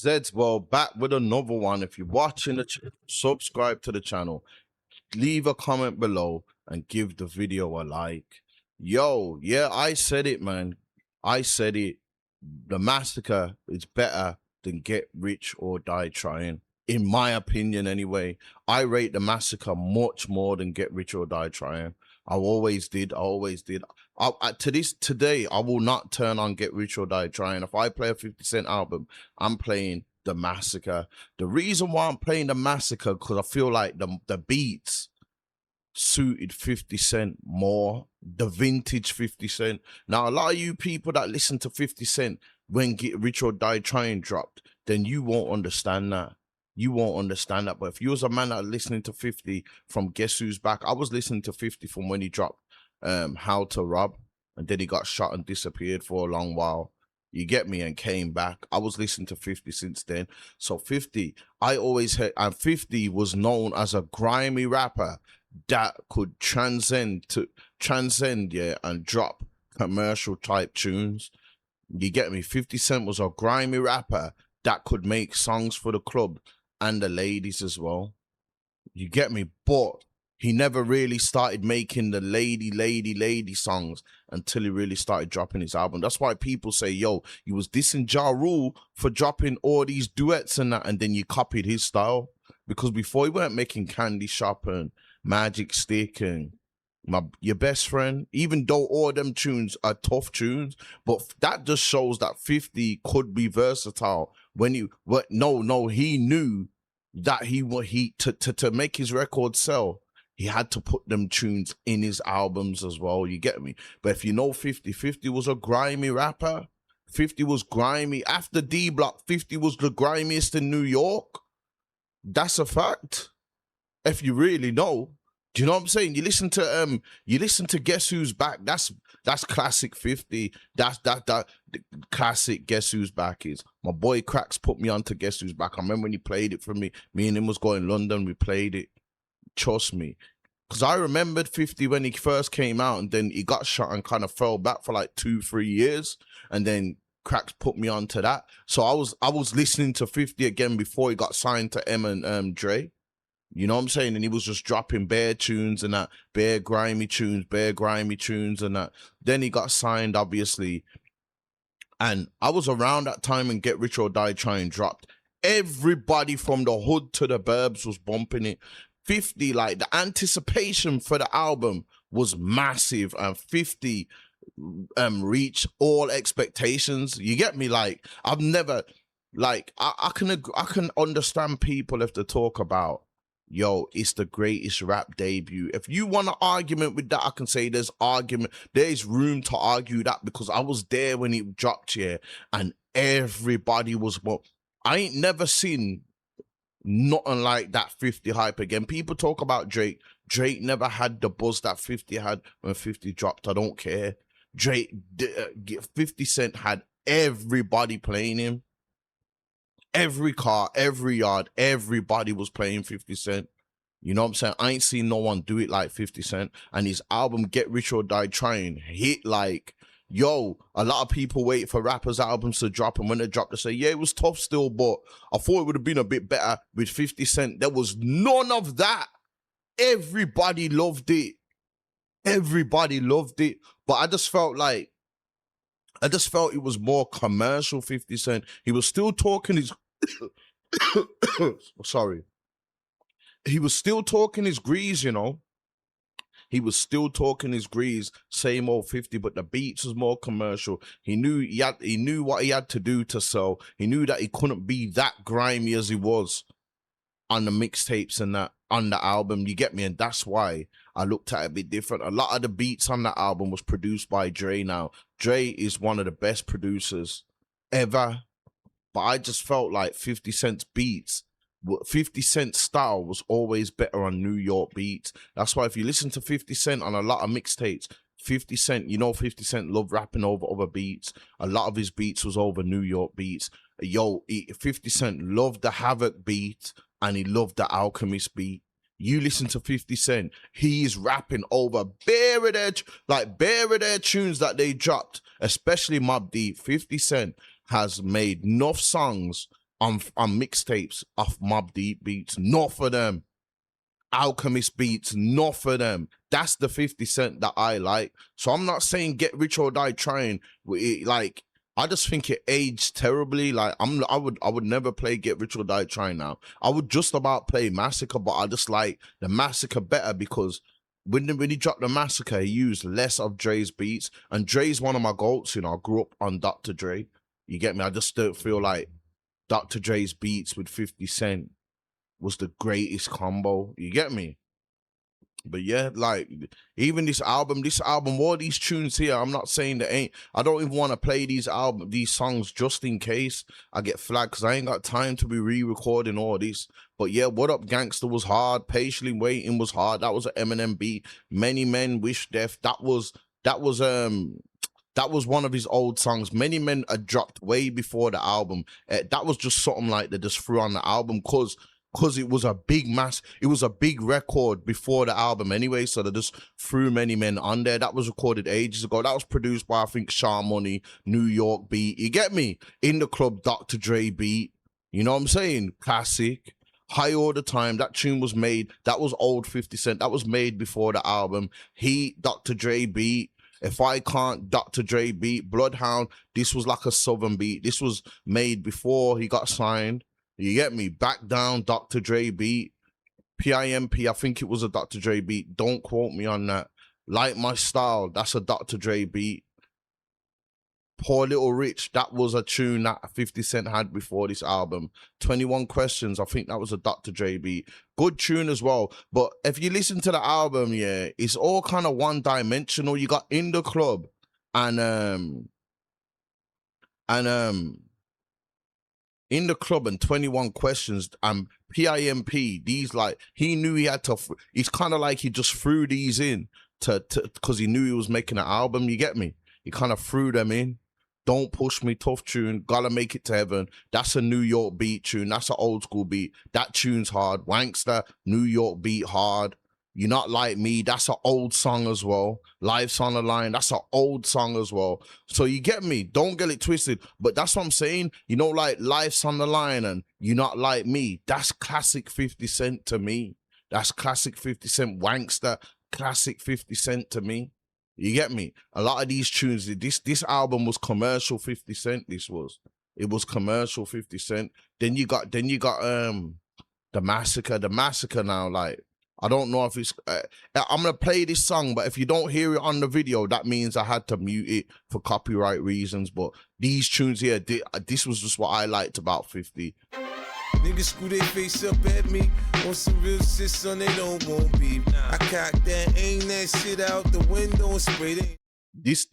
Zeds, well, back with another one. If you're watching the subscribe to the channel, leave a comment below, and give the video a like. Yo, yeah, I said it, man. I said it. The Massacre is better than Get Rich or Die Trying. In my opinion, anyway. I rate the Massacre much more than Get Rich or Die Trying. I always did. I always did. Today, I will not turn on Get Rich or Die Trying. If I play a 50 Cent album, I'm playing the Massacre. The reason why I'm playing the Massacre, because I feel like the beats suited 50 Cent more, the vintage 50 Cent. Now, a lot of you people that listen to 50 Cent when Get Rich or Die Trying dropped, then you won't understand that. You won't understand that. But if you was a man that listening to 50 from Guess Who's Back, I was listening to 50 from when he dropped How to Rob, and then he got shot and disappeared for a long while. You get me? And came back. I was listening to 50 since then. So 50, I always heard, and 50 was known as a grimy rapper that could transcend, yeah, and drop commercial type tunes. You get me? 50 Cent was a grimy rapper that could make songs for the club and the ladies as well. You get me? But he never really started making the lady songs until he really started dropping his album. That's why people say, yo, you was dissing Ja Rule for dropping all these duets and that, and then you copied his style. Because before he weren't making Candy Shop and Magic Stick and Your Best Friend, even though all them tunes are tough tunes, but that just shows that 50 could be versatile. When he knew that to make his record sell, he had to put them tunes in his albums as well. You get me? But if you know 50 was a grimy rapper. 50 was grimy. After D Block, 50 was the grimiest in New York. That's a fact. If you really know. Do you know what I'm saying? You listen to Guess Who's Back. That's classic 50. That classic Guess Who's Back is. My boy Cracks put me on to Guess Who's Back. I remember when he played it for me. Me and him was going to London. We played it. Trust me. Because I remembered 50 when he first came out, and then he got shot and kind of fell back for like 2-3 years. And then Cracks put me on to that. So I was listening to 50 again before he got signed to M and Dre. You know what I'm saying? And he was just dropping bare tunes and that, bare grimy tunes and that. Then he got signed, obviously. And I was around that time and Get Rich or Die Trying dropped. Everybody from the hood to the burbs was bumping it. 50, like, the anticipation for the album was massive, and 50 reached all expectations. You get me? Like, I've never, like, I can understand people if they talk about, yo, it's the greatest rap debut. If you want an argument with that, I can say there's room to argue that, because I was there when it dropped here, and everybody was, well, I ain't never seen nothing like that 50 hype again. People talk about Drake. Drake never had the buzz that 50 had when 50 dropped. I don't care. 50 Cent had everybody playing him. Every car, every yard, everybody was playing 50 Cent. You know what I'm saying? I ain't seen no one do it like 50 Cent. And his album, Get Rich or Die Trying, hit like, yo, a lot of people wait for rappers' albums to drop, and when they drop, they say, yeah, it was tough still, but I thought it would have been a bit better with 50 Cent. There was none of that. Everybody loved it. Everybody loved it. But I just felt it was more commercial 50 Cent. He was still talking his... Sorry. He was still talking his grease, you know. He was still talking his grease, same old 50, but the beats was more commercial. He knew what he had to do to sell. He knew that he couldn't be that grimy as he was on the mixtapes and that on the album. You get me? And that's why I looked at it a bit different. A lot of the beats on the album was produced by Dre. Now, Dre is one of the best producers ever, but I just felt like 50 Cent's beats, 50 Cent's style was always better on New York beats. That's why if you listen to 50 Cent on a lot of mixtapes, 50 Cent, you know 50 Cent loved rapping over other beats. A lot of his beats was over New York beats. Yo, 50 Cent loved the Havoc beat and he loved the Alchemist beat. You listen to 50 Cent, he is rapping over bare of their tunes that they dropped, especially Mobb Deep. 50 Cent has made enough songs on mixtapes off Mobb Deep beats. Not for them. Alchemist beats, not for them. That's the 50 Cent that I like. So I'm not saying Get Rich or Die Trying. Like, I just think it aged terribly. Like, I would never play Get Rich or Die Trying now. I would just about play Massacre, but I just like the Massacre better because when he dropped the Massacre, he used less of Dre's beats. And Dre's one of my goats, you know. I grew up on Dr. Dre. You get me? I just don't feel like Dr. Dre's beats with 50 Cent was the greatest combo. You get me? But yeah, like even this album, all these tunes here, I'm not saying that I don't even want to play these songs just in case I get flagged because I ain't got time to be re-recording all this. But yeah, What Up Gangster was hard. Patiently Waiting was hard. That was an Eminem beat. Many Men Wish Death. That was one of his old songs. Many Men are dropped way before the album. That was just something like they just threw on the album because it was a big record before the album anyway, so they just threw Many Men on there. That was recorded ages ago. That was produced by, I think, Sha Money, New York beat. You get me? In the Club, Dr. Dre beat. You know what I'm saying? Classic. High All the Time. That tune was made. That was old 50 Cent. That was made before the album. Heat, Dr. Dre beat. If I Can't, Dr. Dre beat. Bloodhound. This was like a Southern beat. This was made before he got signed. You get me? Back Down, Dr. Dre beat. PIMP, I think it was a Dr. Dre beat. Don't quote me on that. Like My Style, that's a Dr. Dre beat. Poor Little Rich, that was a tune that 50 Cent had before this album. 21 Questions, I think that was a Dr. Dre beat. Good tune as well. But if you listen to the album, yeah, it's all kind of one-dimensional. You got In the Club and In the Club and 21 Questions and PIMP, these like, he knew he had to, it's kind of like he just threw these in to because he knew he was making an album, you get me? He kind of threw them in. Don't Push Me, tough tune. Gotta Make It to Heaven. That's a New York beat tune. That's an old school beat. That tune's hard. Wankster, New York beat hard. You're Not Like Me, that's an old song as well. Life's on the Line, that's an old song as well. So you get me, don't get it twisted. But that's what I'm saying, you know, like Life's on the Line and You're Not Like Me, that's classic 50 Cent to me. That's classic 50 Cent. Wankster, classic 50 Cent to me. You get me? A lot of these tunes, this album was commercial 50 Cent, it was commercial 50 Cent. Then you got the Massacre now, like, I don't know if it's... I'm going to play this song, but if you don't hear it on the video, that means I had to mute it for copyright reasons. But these tunes here, this was just what I liked about 50. Niggas screw their face up at me on some real shit, son, they don't want beef. I cock that, aim that shit out the window and spray it.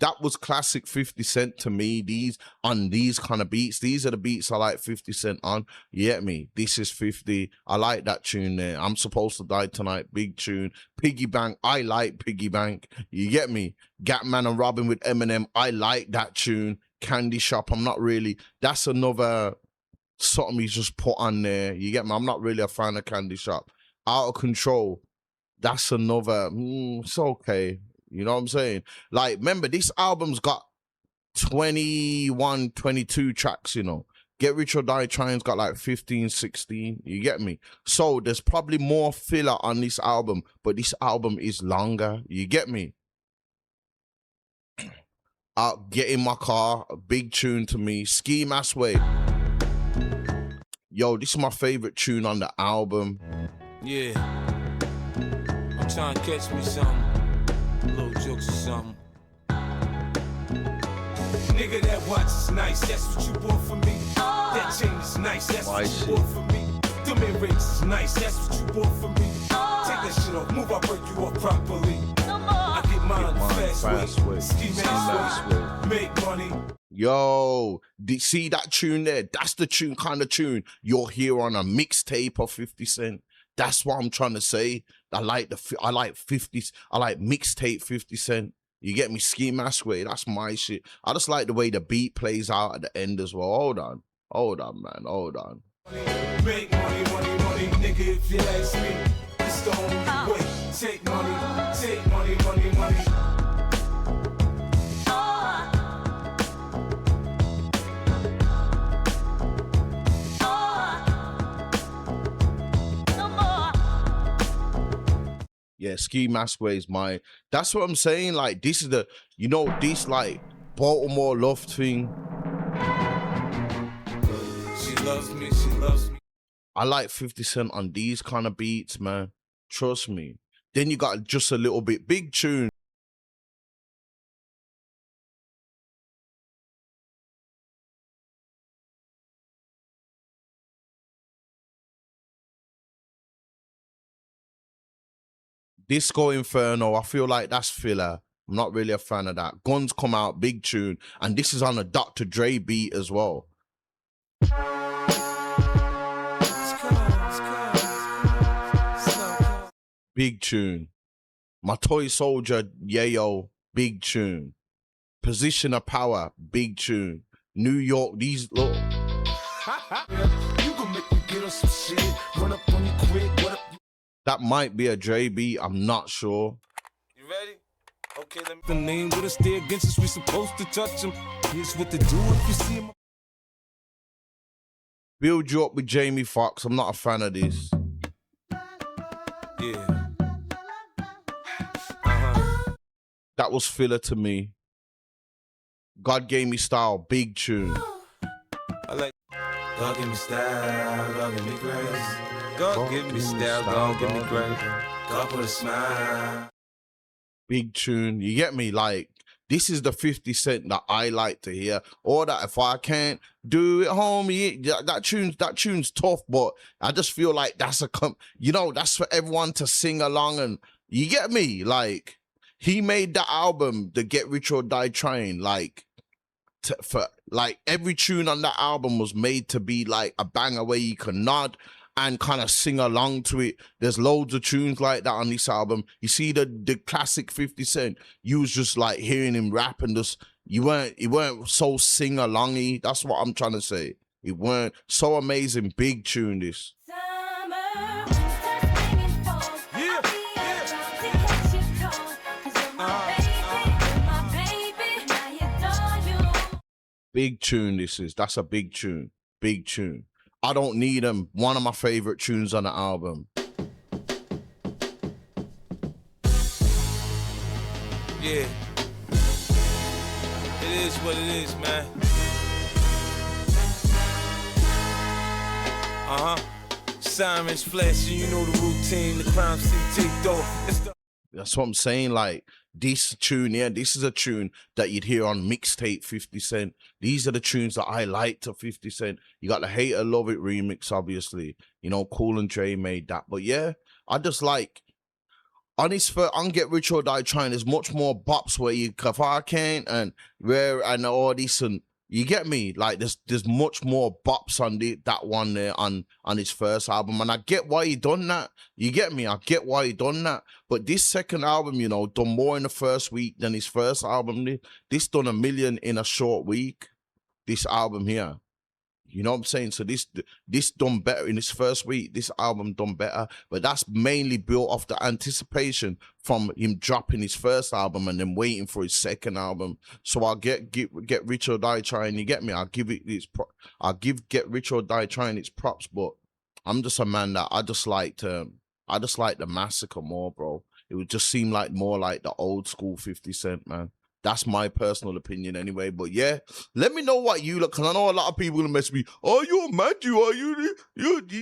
That was classic 50 Cent to me. These kind of beats, these are the beats I like 50 Cent on. You get me? This is 50. I like that tune there. I'm Supposed to Die Tonight, big tune. Piggy Bank, I like Piggy Bank. You get me? Gatman and Robin with Eminem, I like that tune. Candy Shop, I'm not really. That's another something he's just put on there. You get me? I'm not really a fan of Candy Shop. Out of Control, that's another. It's okay. You know what I'm saying? Like, remember, this album's got 21, 22 tracks, you know. Get Rich or Die Trying's got like 15, 16. You get me? So there's probably more filler on this album, but this album is longer. You get me? Get in My Car, a big tune to me. Ski Mask Way. Yo, this is my favorite tune on the album. Yeah. I'm trying to catch me something. Little jokes or something. Nigga, that watch is nice, that's what you bought for me. That chain is nice, that's what you bought for me. Them earrings is nice, that's what you bought for me. Take that shit off, move, I break you up properly. I get mine fast way. Ski mask way. Make money. Yo, see that tune there? That's the tune, kind of tune you'll hear on a mixtape of 50 Cent. That's what I'm trying to say. I like mixtape 50 Cent. You get me? Ski Mask Way, that's my shit. I just like the way the beat plays out at the end as well. Hold on, man, hold on. Make money, nigga, if you ask me. It's the only way. Take money. Yeah, Ski Mask Way is my. That's what I'm saying. Like, this is the, you know, this like Baltimore love thing. She loves me, she loves me. I like 50 Cent on these kind of beats, man. Trust me. Then you got just a little bit Big Tune. Disco Inferno, I feel like that's filler. I'm not really a fan of that. Guns come out, Big Tune, and this is on a Dr. Dre beat as well. Big Tune. My Toy Soldier, Yayo, Big Tune. Position of Power, Big Tune. New York, these look. You gon' make me get on some shit. Run up on you quick. What up? That might be a Dre beat, I'm not sure. You ready? Okay, let me. The name with us stay against us, we supposed to touch him. Here's what to do if you see him. Build You Up with Jamie Foxx, I'm not a fan of this. Yeah. That was filler to me. God Gave Me Style, Big Tune. I like. God give me style, God give me grace. God give me style, God give me grace. God put a smile. Big Tune, you get me? Like, this is the 50 Cent that I like to hear. Or that if I can't do it, homie, that tune's tough, but I just feel like that's that's for everyone to sing along, and you get me? Like, he made that album, the Get Rich or Die Trying, like, for like every tune on that album was made to be like a banger where you can nod and kind of sing along to it. There's loads of tunes like that on this album. You see the classic 50 Cent, you was just like hearing him rap and just you weren't so sing alongy. That's what I'm trying to say. It weren't so amazing. Big tune this. Big tune this is. That's a big tune. Big tune. I Don't Need Them. One of my favorite tunes on the album. Yeah. It is what it is, man. Simon's flesh, and you know the routine, the crime scene taped off. That's what I'm saying. Like, this tune, yeah, this is a tune that you'd hear on mixtape 50 Cent. These are the tunes that I like to 50 Cent. You got the Hate It, Love It remix, obviously. You know, Cool and Dre made that. But yeah, I just like, on Get Rich or Die Trying, there's much more bops where you, if I can't, and where, and all this, and you get me? Like, there's much more bops on that one there on his first album. And I get why he done that. You get me? I get why he done that. But this second album, you know, done more in the first week than his first album. This done 1 million in a short week. This album here. You know what I'm saying? So this done better in his first week. This album done better. But that's mainly built off the anticipation from him dropping his first album and then waiting for his second album. So I'll get Rich or Die Trying. You get me? I'll give Get Rich or Die Trying its props. But I'm just a man that I just like the Massacre more, bro. It would just seem like more like the old school 50 Cent, man. That's my personal opinion anyway. But yeah, let me know what you look, because I know a lot of people will mess me. Oh, you're mad, you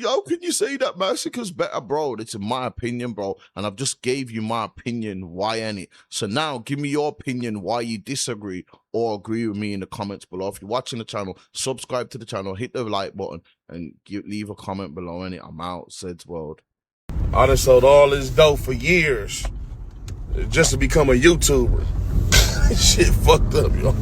how can you say that Massacre's better, bro? It's in my opinion, bro. And I've just gave you my opinion, why ain't it? So now give me your opinion, why you disagree or agree with me in the comments below. If you're watching the channel, subscribe to the channel, hit the like button, and leave a comment below, innit? I'm out, Ced's World. I done sold all this dope for years just to become a YouTuber. Shit fucked up, y'all.